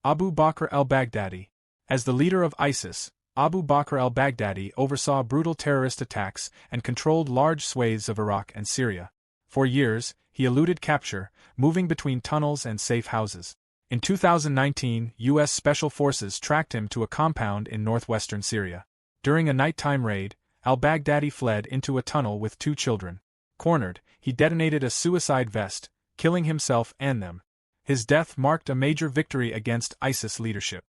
Abu Bakr al-Baghdadi. As the leader of ISIS, Abu Bakr al-Baghdadi oversaw brutal terrorist attacks and controlled large swathes of Iraq and Syria. For years, he eluded capture, moving between tunnels and safe houses. In 2019, U.S. Special Forces tracked him to a compound in northwestern Syria. During a nighttime raid, al-Baghdadi fled into a tunnel with 2 children. Cornered, he detonated a suicide vest, killing himself and them. His death marked a major victory against ISIS leadership.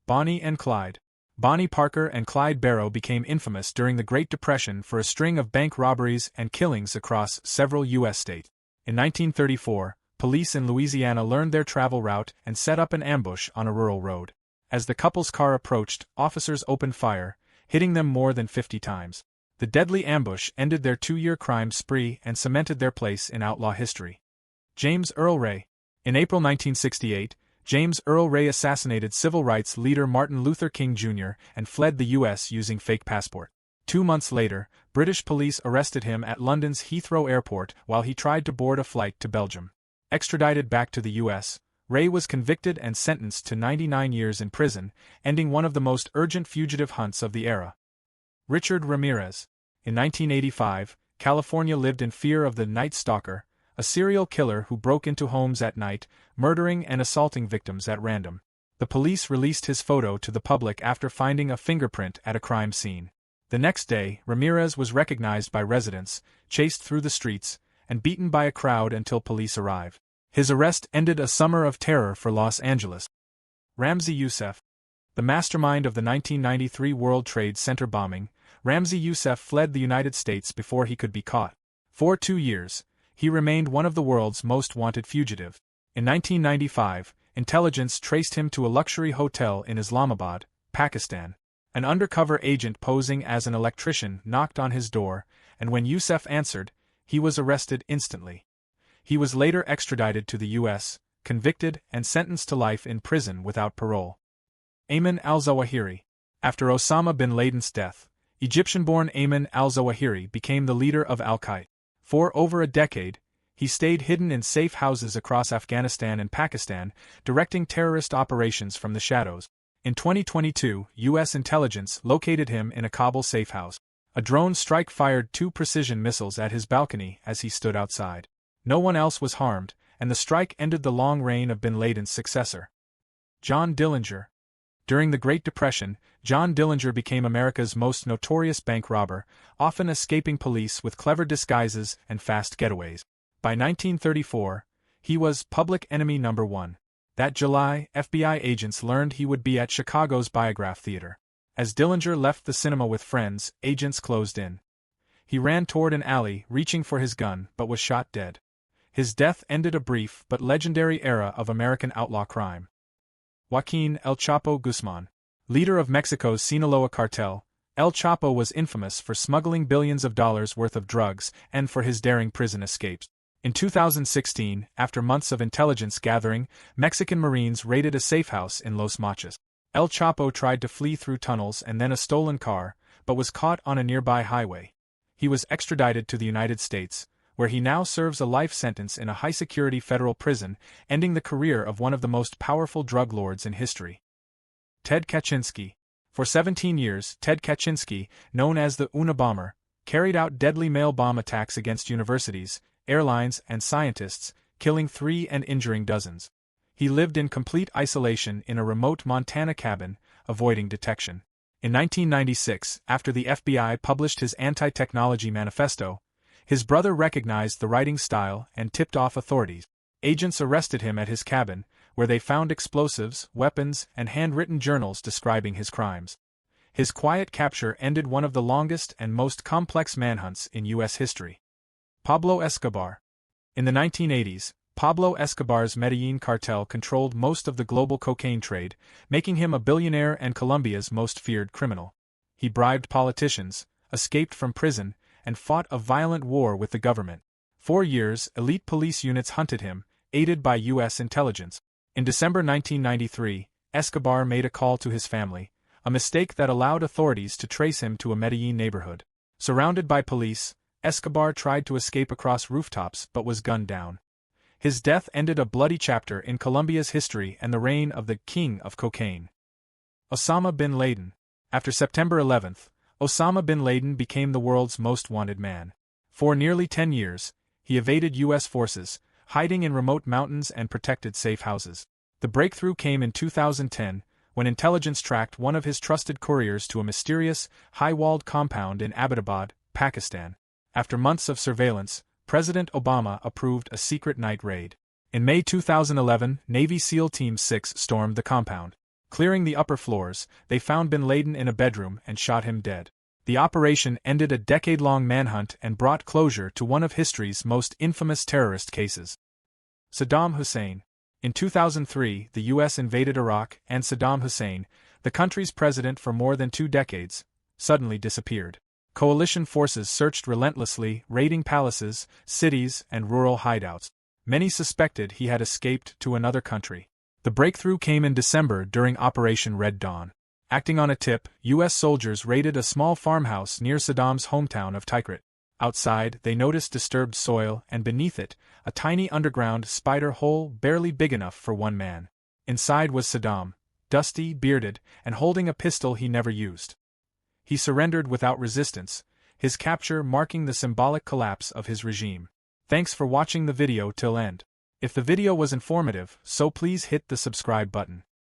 Bonnie and Clyde. Bonnie Parker and Clyde Barrow became infamous during the Great Depression for a string of bank robberies and killings across several U.S. states. In 1934, police in Louisiana learned their travel route and set up an ambush on a rural road. As the couple's car approached, officers opened fire, hitting them more than 50 times. The deadly ambush ended their 2-year crime spree and cemented their place in outlaw history. James Earl Ray. In April 1968, James Earl Ray assassinated civil rights leader Martin Luther King Jr. and fled the U.S. using fake passport. 2 months later, British police arrested him at London's Heathrow Airport while he tried to board a flight to Belgium. Extradited back to the U.S., Ray was convicted and sentenced to 99 years in prison, ending one of the most urgent fugitive hunts of the era. Richard Ramirez. In 1985, California lived in fear of the Night Stalker, a serial killer who broke into homes at night, murdering and assaulting victims at random. The police released his photo to the public after finding a fingerprint at a crime scene. The next day, Ramirez was recognized by residents, chased through the streets, and beaten by a crowd until police arrived. His arrest ended a summer of terror for Los Angeles. Ramzi Youssef. The mastermind of the 1993 World Trade Center bombing, Ramzi Youssef fled the United States before he could be caught. For 2 years, he remained one of the world's most wanted fugitives. In 1995, intelligence traced him to a luxury hotel in Islamabad, Pakistan. An undercover agent posing as an electrician knocked on his door, and when Youssef answered, he was arrested instantly. He was later extradited to the U.S., convicted and sentenced to life in prison without parole. Ayman al-Zawahiri. After Osama bin Laden's death, Egyptian-born Ayman al-Zawahiri became the leader of al-Qaeda. For over a decade, he stayed hidden in safe houses across Afghanistan and Pakistan, directing terrorist operations from the shadows. In 2022, U.S. intelligence located him in a Kabul safe house. A drone strike fired 2 precision missiles at his balcony as he stood outside. No one else was harmed, and the strike ended the long reign of bin Laden's successor. John Dillinger. During the Great Depression, John Dillinger became America's most notorious bank robber, often escaping police with clever disguises and fast getaways. By 1934, he was public enemy number 1. That July, FBI agents learned he would be at Chicago's Biograph Theater. As Dillinger left the cinema with friends, agents closed in. He ran toward an alley, reaching for his gun, but was shot dead. His death ended a brief but legendary era of American outlaw crime. Joaquin El Chapo Guzman. Leader of Mexico's Sinaloa cartel, El Chapo was infamous for smuggling billions of dollars worth of drugs and for his daring prison escapes. In 2016, after months of intelligence gathering, Mexican Marines raided a safe house in Los Mochis. El Chapo tried to flee through tunnels and then a stolen car, but was caught on a nearby highway. He was extradited to the United States, where he now serves a life sentence in a high-security federal prison, ending the career of one of the most powerful drug lords in history. Ted Kaczynski. For 17 years, Ted Kaczynski, known as the Unabomber, carried out deadly mail bomb attacks against universities, airlines, and scientists, killing 3 and injuring dozens. He lived in complete isolation in a remote Montana cabin, avoiding detection. In 1996, after the FBI published his anti-technology manifesto, his brother recognized the writing style and tipped off authorities. Agents arrested him at his cabin, where they found explosives, weapons, and handwritten journals describing his crimes. His quiet capture ended one of the longest and most complex manhunts in U.S. history. Pablo Escobar. In the 1980s, Pablo Escobar's Medellin cartel controlled most of the global cocaine trade, making him a billionaire and Colombia's most feared criminal. He bribed politicians, escaped from prison, and fought a violent war with the government. For years, elite police units hunted him, aided by U.S. intelligence. In December 1993, Escobar made a call to his family, a mistake that allowed authorities to trace him to a Medellin neighborhood. Surrounded by police, Escobar tried to escape across rooftops but was gunned down. His death ended a bloody chapter in Colombia's history and the reign of the King of Cocaine. Osama bin Laden. After September 11, Osama bin Laden became the world's most wanted man. For nearly 10 years, he evaded U.S. forces, hiding in remote mountains and protected safe houses. The breakthrough came in 2010, when intelligence tracked one of his trusted couriers to a mysterious, high-walled compound in Abbottabad, Pakistan. After months of surveillance, President Obama approved a secret night raid. In May 2011, Navy SEAL Team 6 stormed the compound. Clearing the upper floors, they found bin Laden in a bedroom and shot him dead. The operation ended a decade-long manhunt and brought closure to one of history's most infamous terrorist cases. Saddam Hussein. In 2003, the U.S. invaded Iraq, and Saddam Hussein, the country's president for more than 2 decades, suddenly disappeared. Coalition forces searched relentlessly, raiding palaces, cities, and rural hideouts. Many suspected he had escaped to another country. The breakthrough came in December during Operation Red Dawn. Acting on a tip, U.S. soldiers raided a small farmhouse near Saddam's hometown of Tikrit. Outside, they noticed disturbed soil, and beneath it, a tiny underground spider hole barely big enough for one man. Inside was Saddam, dusty, bearded, and holding a pistol he never used. He surrendered without resistance, his capture marking the symbolic collapse of his regime. Thanks for watching the video till end. If the video was informative, so please hit the subscribe button.